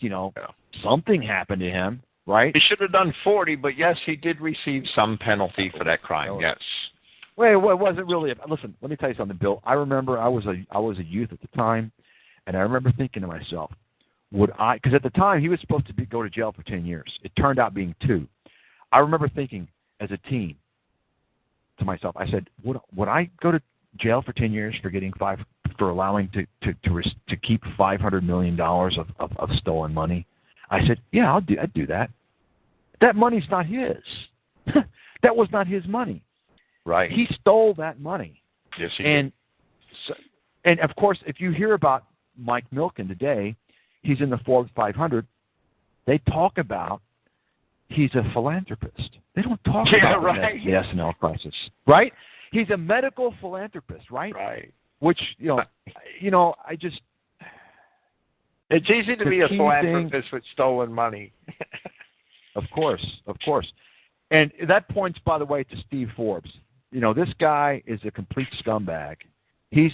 something happened to him, right? He should have done 40, but yes, he did receive some penalty for that crime, yes. Well, it wasn't really. Listen, let me tell you something, Bill. I remember I was a youth at the time, and I remember thinking to myself, would I? Because at the time he was supposed to go to jail for 10 years. It turned out being 2. I remember thinking as a teen to myself, I said, would I go to jail for 10 years for allowing to keep $500 million of stolen money? I said, yeah, I'd do that. That money's not his. That was not his money. Right. He stole that money. Yes, he did. And of course, if you hear about Mike Milken today, he's in the Forbes 500. They talk about he's a philanthropist. They don't talk about the S&L crisis, right? He's a medical philanthropist, right? Right. Which I just. It's easy to be a philanthropist with stolen money. Of course. And that points, by the way, to Steve Forbes. This guy is a complete scumbag. He's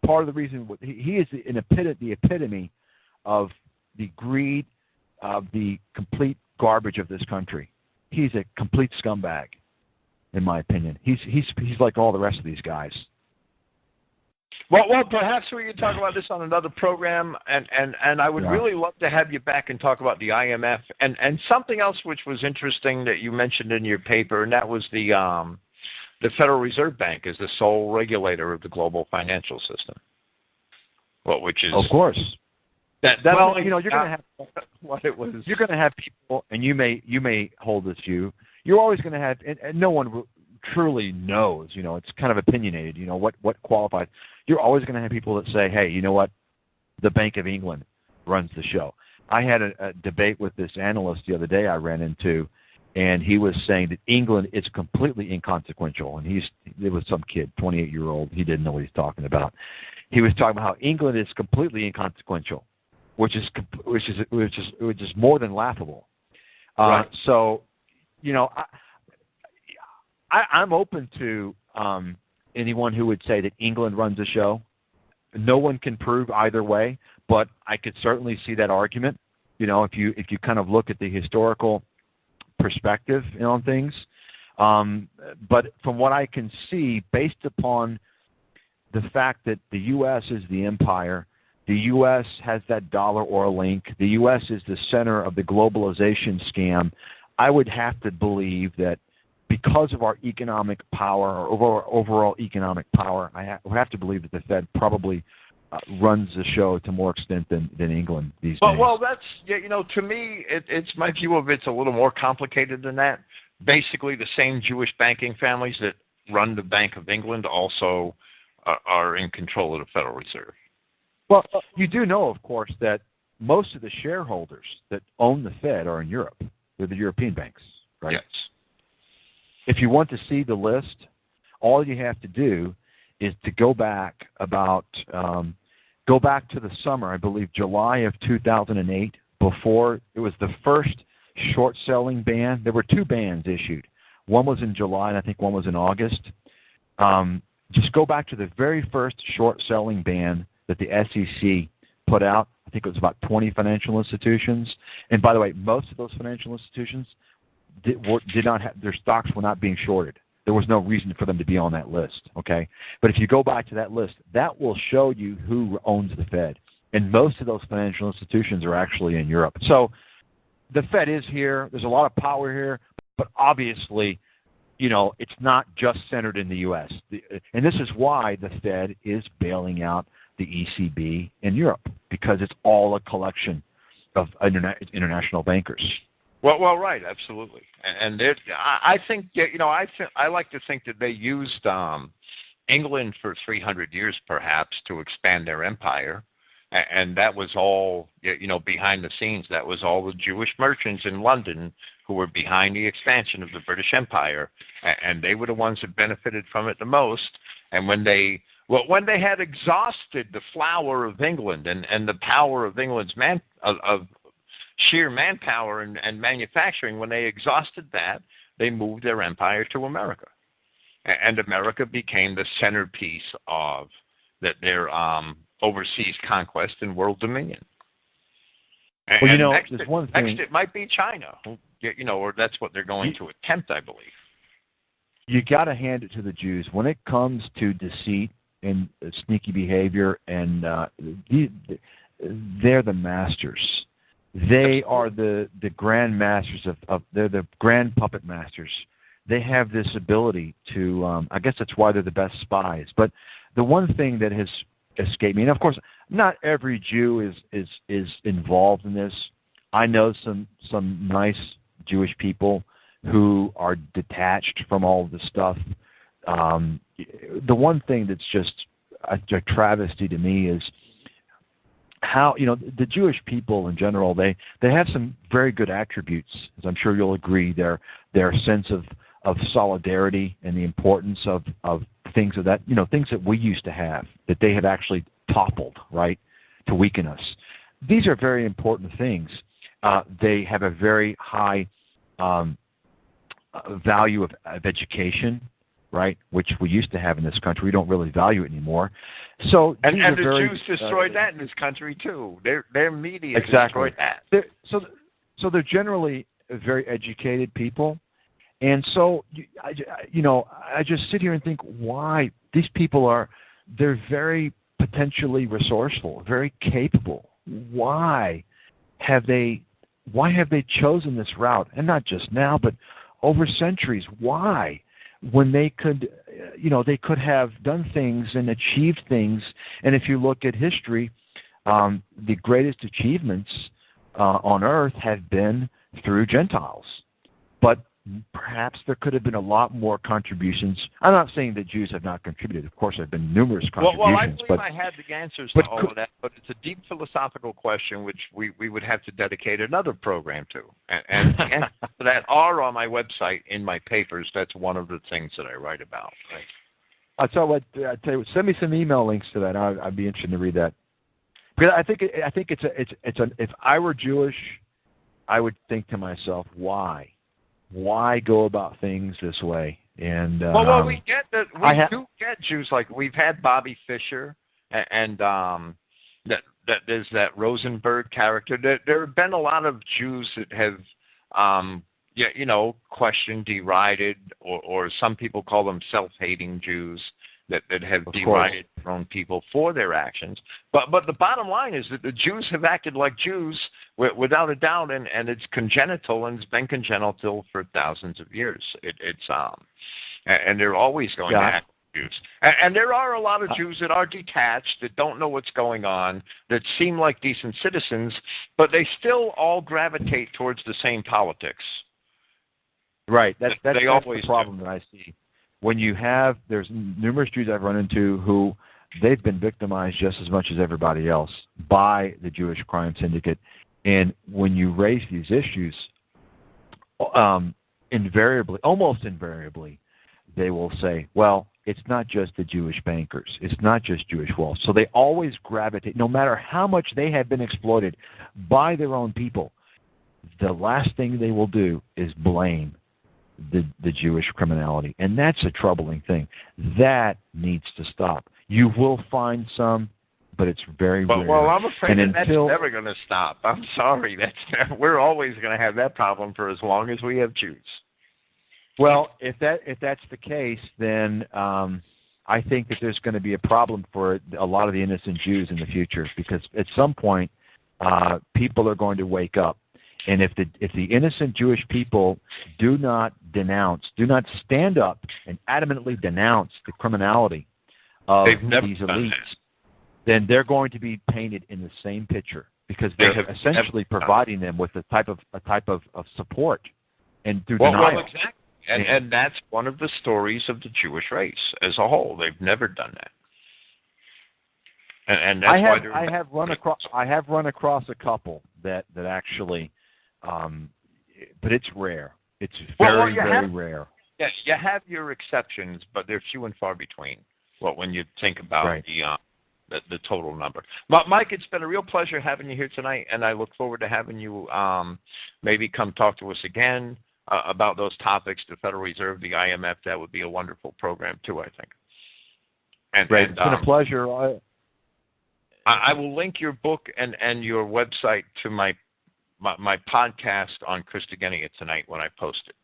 part of the reason. He is the epitome of the greed, of the complete garbage of this country. He's a complete scumbag, in my opinion. He's like all the rest of these guys. Well, perhaps we can talk about this on another program, and I would really love to have you back and talk about the IMF and something else which was interesting that you mentioned in your paper, and that was the Federal Reserve Bank is the sole regulator of the global financial system. Well, which is of course you're going to have what it was. You're going to have people, and you may hold this view. You're always going to have, and no one truly knows. It's kind of opinionated. What qualifies. You're always going to have people that say, hey, you know what? The Bank of England runs the show. I had a debate with this analyst the other day I ran into, and he was saying that England is completely inconsequential. And it was some kid, 28-year-old. He didn't know what he's talking about. He was talking about how England is completely inconsequential, which is more than laughable. Right. So, I'm open to anyone who would say that England runs the show. No one can prove either way, but I could certainly see that argument. If you kind of look at the historical perspective on things. But from what I can see, based upon the fact that the U.S. is the empire, the U.S. has that dollar or link, the U.S. is the center of the globalization scam, I would have to believe that because of our economic power, or overall economic power, I would have to believe that the Fed probably runs the show to more extent than England these days. Well, that's, to me, it's my view of it's a little more complicated than that. Basically, the same Jewish banking families that run the Bank of England also are in control of the Federal Reserve. Well, you do know, of course, that most of the shareholders that own the Fed are in Europe. They're the European banks, right? Yes. If you want to see the list, all you have to do is to go back to the summer, I believe July of 2008, before it was the first short selling ban. There were 2 bans issued. One was in July, and I think one was in August. Just go back to the very first short selling ban that the SEC put out. I think it was about 20 financial institutions. And by the way, most of those financial institutions did not have, their stocks were not being shorted. There was no reason for them to be on that list, okay? But if you go back to that list, that will show you who owns the Fed. And most of those financial institutions are actually in Europe. So the Fed is here. There's a lot of power here. But obviously, it's not just centered in the U.S. And this is why the Fed is bailing out the ECB in Europe, because it's all a collection of international bankers. Well, right, absolutely. And I think, I like to think that they used England for 300 years, perhaps, to expand their empire. And that was all, behind the scenes. That was all the Jewish merchants in London who were behind the expansion of the British Empire. And they were the ones that benefited from it the most. And when they had exhausted the flower of England and the power of England's of sheer manpower and manufacturing, when they exhausted that, they moved their empire to America. And America became the centerpiece of their overseas conquest and world dominion. Well, next, there's one thing. Next, it might be China, or that's what they're going to attempt, I believe. You got to hand it to the Jews. When it comes to deceit and sneaky behavior, and they're the masters. They are the grand masters they're the grand puppet masters. They have this ability to, I guess that's why they're the best spies. But the one thing that has escaped me, and of course, not every Jew is involved in this. I know some nice Jewish people who are detached from all of this stuff. The one thing that's just a travesty to me is how, the Jewish people in general, they have some very good attributes, as I'm sure you'll agree. Their sense of solidarity and the importance of things of that, things that we used to have, that they have actually toppled, right, to weaken us. These are very important things. They have a very high value of education, right, which we used to have in this country. We don't really value it anymore. So and the Jews destroyed that in this country too. Their media destroyed that. So they're generally very educated people, and so I just sit here and think, why these people they're very potentially resourceful, very capable. Why have they chosen this route? And not just now, but over centuries. Why? When they could have done things and achieved things. And if you look at history, the greatest achievements on earth have been through Gentiles. But perhaps there could have been a lot more contributions. I'm not saying that Jews have not contributed. Of course, there have been numerous contributions. Well, I believe I had the answers to all of that, but it's a deep philosophical question which we would have to dedicate another program to. And the answers to that are on my website in my papers. That's one of the things that I write about. Right? I'll tell you, send me some email links to that. I'd be interested to read that. Because I think if I were Jewish, I would think to myself, why? Why go about things this way? And well, we get that. We do get Jews, like we've had Bobby Fischer, and that there's that Rosenberg character. There have been a lot of Jews that have, questioned, derided, or some people call them self-hating Jews that have derided their own people for their actions. But the bottom line is that the Jews have acted like Jews without a doubt, and it's congenital, and it's been congenital for thousands of years. And they're always going to act like Jews. And there are a lot of Jews that are detached, that don't know what's going on, that seem like decent citizens, but they still all gravitate towards the same politics. Right. That's the problem that I see. When there's numerous Jews I've run into who they've been victimized just as much as everybody else by the Jewish crime syndicate. And when you raise these issues, almost invariably, they will say, well, it's not just the Jewish bankers. It's not just Jewish wealth. So they always gravitate, no matter how much they have been exploited by their own people, the last thing they will do is blame the Jewish criminality. And that's a troubling thing. That needs to stop. You will find some, but it's very rare. Well, I'm afraid that's never going to stop. I'm sorry. We're always going to have that problem for as long as we have Jews. Well, if that's the case, then I think that there's going to be a problem for a lot of the innocent Jews in the future, because at some point people are going to wake up. And if the innocent Jewish people do not stand up and adamantly denounce the criminality of these elites, then they're going to be painted in the same picture, because they're essentially providing them with a type of support and through denial. Well, exactly. And that's one of the stories of the Jewish race as a whole. They've never done that. And that's I have run across a couple that actually, but it's rare. It's very rare. Yeah, you have your exceptions, but they're few and far between. Well, when you think about the total number. Mike, it's been a real pleasure having you here tonight, and I look forward to having you maybe come talk to us again about those topics, the Federal Reserve, the IMF. That would be a wonderful program, too, I think. Great. It's been a pleasure. I will link your book and your website to my podcast on Christogenea tonight when I post it.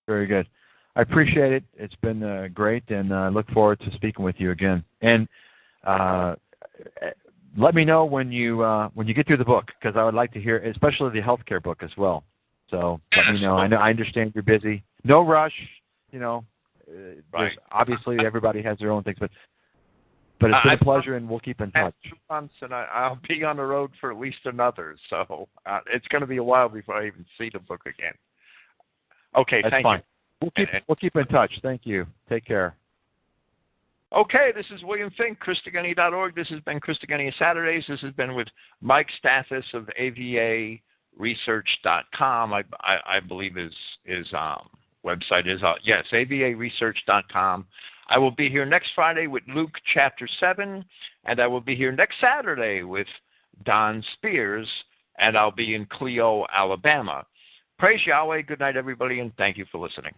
Very good. I appreciate it. It's been great, and I look forward to speaking with you again. And let me know when you get through the book, because I would like to hear, especially the healthcare book as well. So let me know. I understand you're busy. No rush. Obviously everybody has their own things, but it's been a pleasure, and we'll keep in touch. 2 months, and I'll be on the road for at least another. So it's going to be a while before I even see the book again. Okay, that's thank fine. you. We'll keep in touch. Thank you. Take care. Okay, this is William Fink, Christogenea.org. This has been Christogenea Saturdays. This has been with Mike Stathis of avaresearch.com. I believe his website is, avaresearch.com. I will be here next Friday with Luke chapter 7, and I will be here next Saturday with Don Spears, and I'll be in Clio, Alabama. Praise Yahweh. Good night, everybody, and thank you for listening.